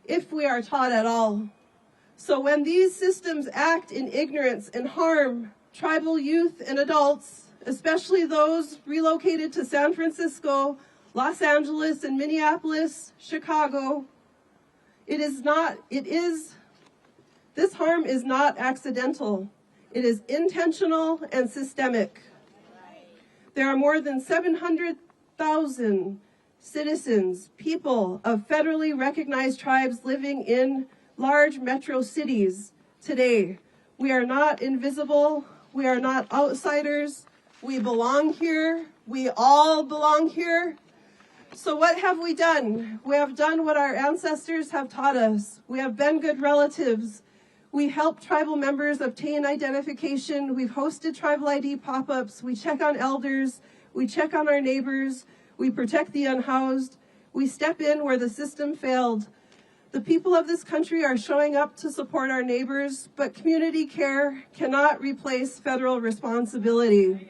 if we are taught at all. So when these systems act in ignorance and harm tribal youth and adults, especially those relocated to San Francisco, Los Angeles and Minneapolis, Chicago. This harm is not accidental. It is intentional and systemic. There are more than 700,000 citizens, people of federally recognized tribes living in large metro cities today. We are not invisible. We are not outsiders. We belong here. We all belong here. So what have we done? We have done what our ancestors have taught us. We have been good relatives. We help tribal members obtain identification. We've hosted tribal ID pop-ups. We check on elders. We check on our neighbors. We protect the unhoused. We step in where the system failed. The people of this country are showing up to support our neighbors, but community care cannot replace federal responsibility.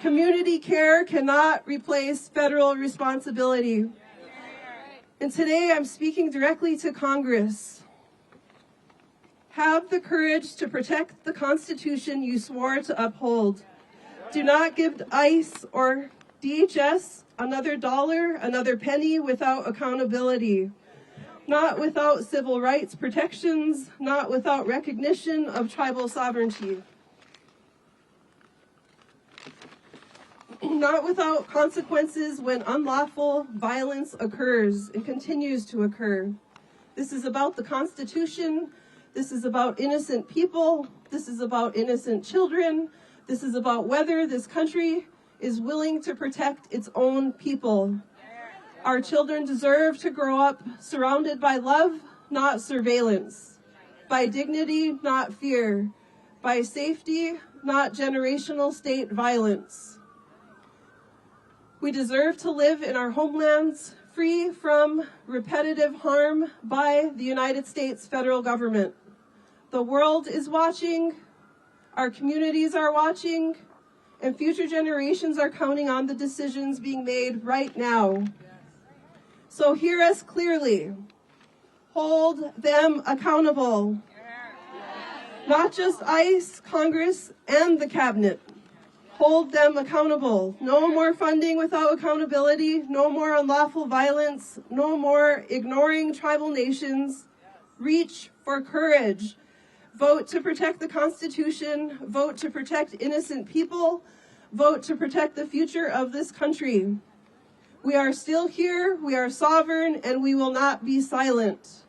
Community care cannot replace federal responsibility. And today I'm speaking directly to Congress. Have the courage to protect the Constitution you swore to uphold. Do not give ICE or DHS another dollar, another penny without accountability. Not without civil rights protections, not without recognition of tribal sovereignty. Not without consequences when unlawful violence occurs and continues to occur. This is about the Constitution. This is about innocent people. This is about innocent children. This is about whether this country is willing to protect its own people. Our children deserve to grow up surrounded by love, not surveillance. By dignity, not fear. By safety, not generational state violence. We deserve to live in our homelands free from repetitive harm by the United States federal government. The world is watching, our communities are watching, and future generations are counting on the decisions being made right now. So hear us clearly. Hold them accountable. Not just ICE, Congress, and the Cabinet. Hold them accountable. No more funding without accountability. No more unlawful violence. No more ignoring tribal nations. Reach for courage. Vote to protect the Constitution. Vote to protect innocent people. Vote to protect the future of this country. We are still here. We are sovereign, and we will not be silent.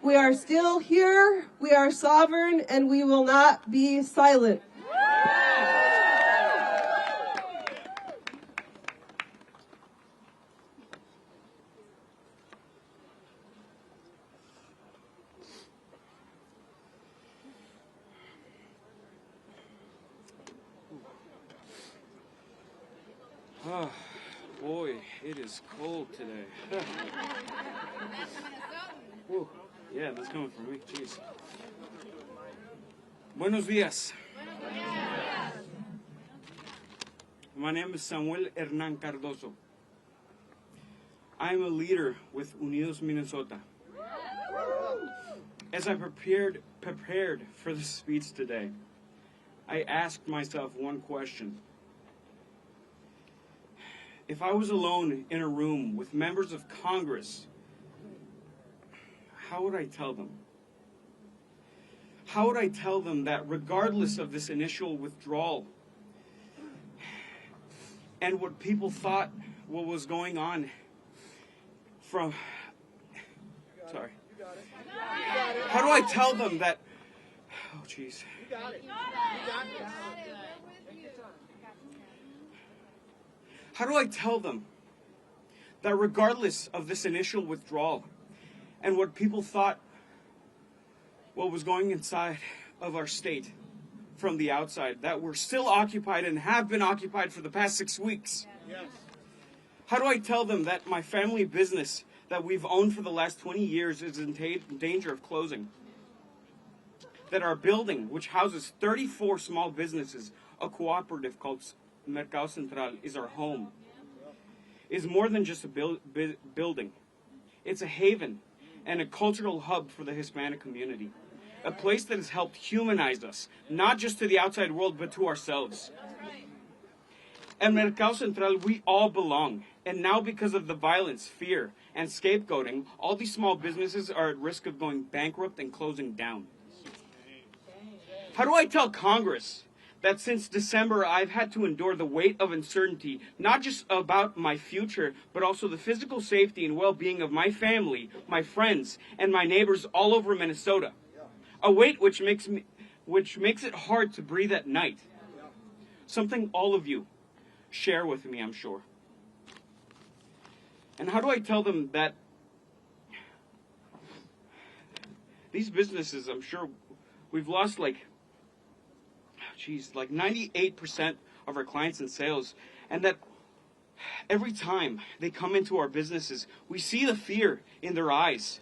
We are still here. We are sovereign, and we will not be silent. Oh, boy, it is cold today. Whew. Yeah, that's coming from me. Jeez. Buenos días. My name is Samuel Hernan Cardoso. I am a leader with Unidos Minnesota. As I prepared for this speech today, I asked myself one question. If I was alone in a room with members of Congress, how would I tell them? How would I tell them that regardless of this initial withdrawal and what people thought what was going on from... Sorry. How do I tell them that... Oh, jeez. How do I tell them that regardless of this initial withdrawal and what people thought what was going inside of our state from the outside, that we're still occupied and have been occupied for the past 6 weeks? Yes. How do I tell them that my family business that we've owned for the last 20 years is in danger of closing? That our building, which houses 34 small businesses, a cooperative called Mercado Central, is our home, is more than just a building. It's a haven and a cultural hub for the Hispanic community. A place that has helped humanize us, not just to the outside world, but to ourselves. At Mercado Central, we all belong. And now because of the violence, fear, and scapegoating, all these small businesses are at risk of going bankrupt and closing down. How do I tell Congress that since December I've had to endure the weight of uncertainty, not just about my future, but also the physical safety and well-being of my family, my friends, and my neighbors all over Minnesota? A weight which makes it hard to breathe at night. Something all of you share with me, I'm sure. And how do I tell them that these businesses, I'm sure we've lost like 98% of our clients in sales, and that every time they come into our businesses, we see the fear in their eyes.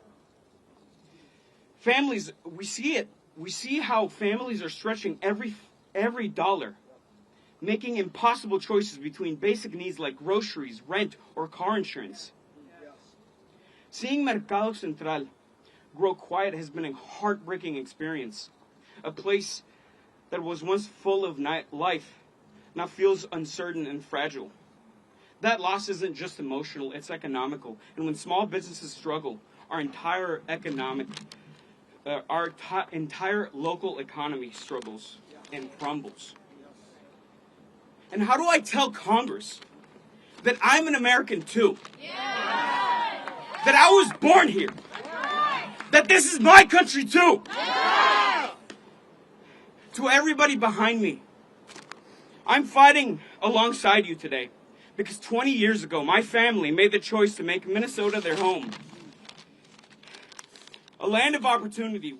Families, we see it. We see how families are stretching every dollar, making impossible choices between basic needs like groceries, rent, or car insurance. Seeing Mercado Central grow quiet has been a heartbreaking experience. A place that was once full of life now feels uncertain and fragile. That loss isn't just emotional, it's economical. And when small businesses struggle, our entire local economy struggles and crumbles. And how do I tell Congress that I'm an American too? That I was born here? That this is my country too? To everybody behind me, I'm fighting alongside you today because 20 years ago, my family made the choice to make Minnesota their home. A land of opportunity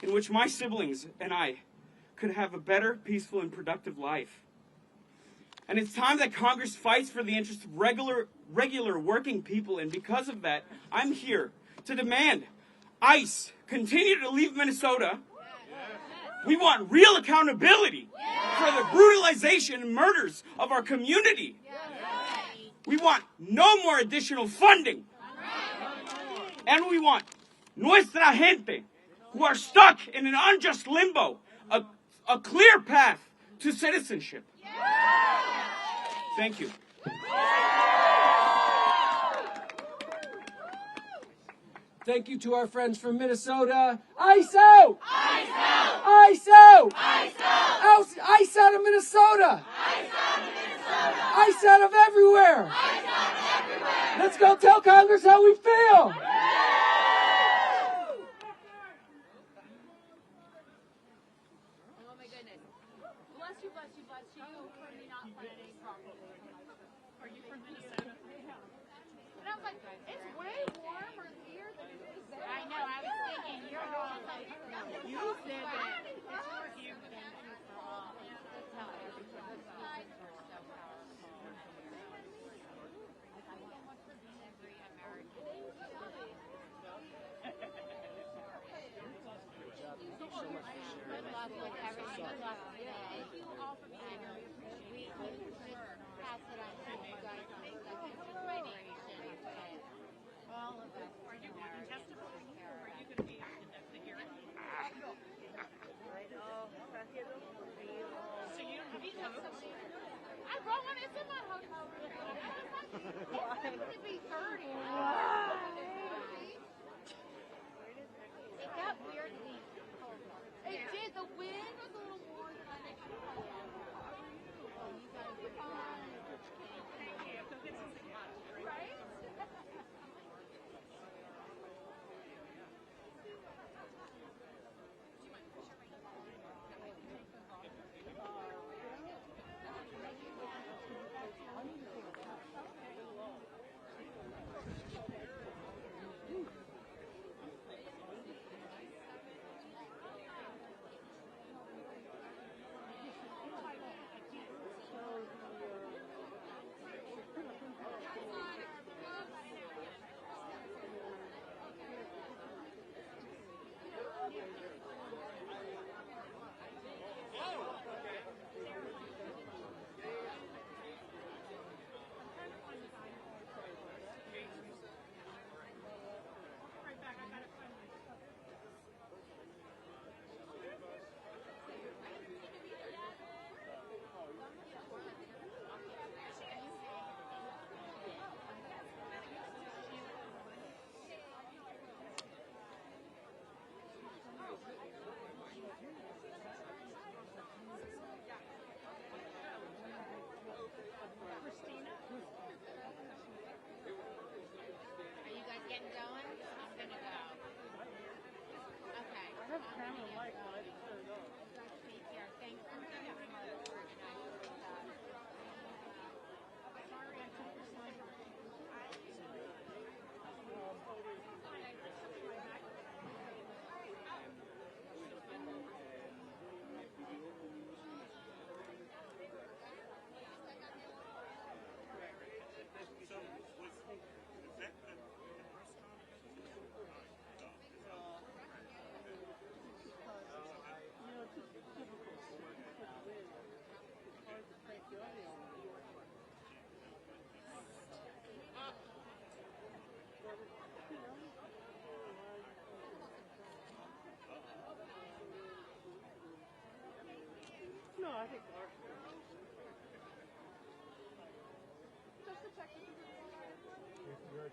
in which my siblings and I could have a better, peaceful, and productive life. And it's time that Congress fights for the interests of regular working people, and because of that, I'm here to demand ICE continue to leave Minnesota. We want real accountability for the brutalization and murders of our community. We want no more additional funding. And we want nuestra gente, who are stuck in an unjust limbo, a clear path to citizenship. Thank you. Thank you to our friends from Minnesota. ICE out! ICE out! ICE out! ICE out! ICE out of Minnesota! ICE out of Minnesota! ICE out of everywhere! ICE out of everywhere! Let's go tell Congress how we feel! Oh my goodness. Bless you, bless you, bless you. For me not planning properly. Are you from Minnesota? And I was like, it's way warmer here than it is there. I know, I was thinking, you're all like, you said that. It's more humid than that's how everything is. So powerful. I want to be every American. Good luck with everything. Good luck with it. Thank you all for being here. We just pass it on to you guys on the second generation. All of us. Are you going to testify? Or are you going to be at the hearing? So you don't need notes? I brought one. It's in my hotel room. It's supposed to be 30. It got weirdly cold. It did. The wind was a little more than I expected. Oh, you guys are fine. Thank you. Go get something hot. Right?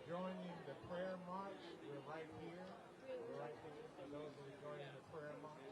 joining the prayer march, we're right here. We're right here. For those that are joining the prayer march,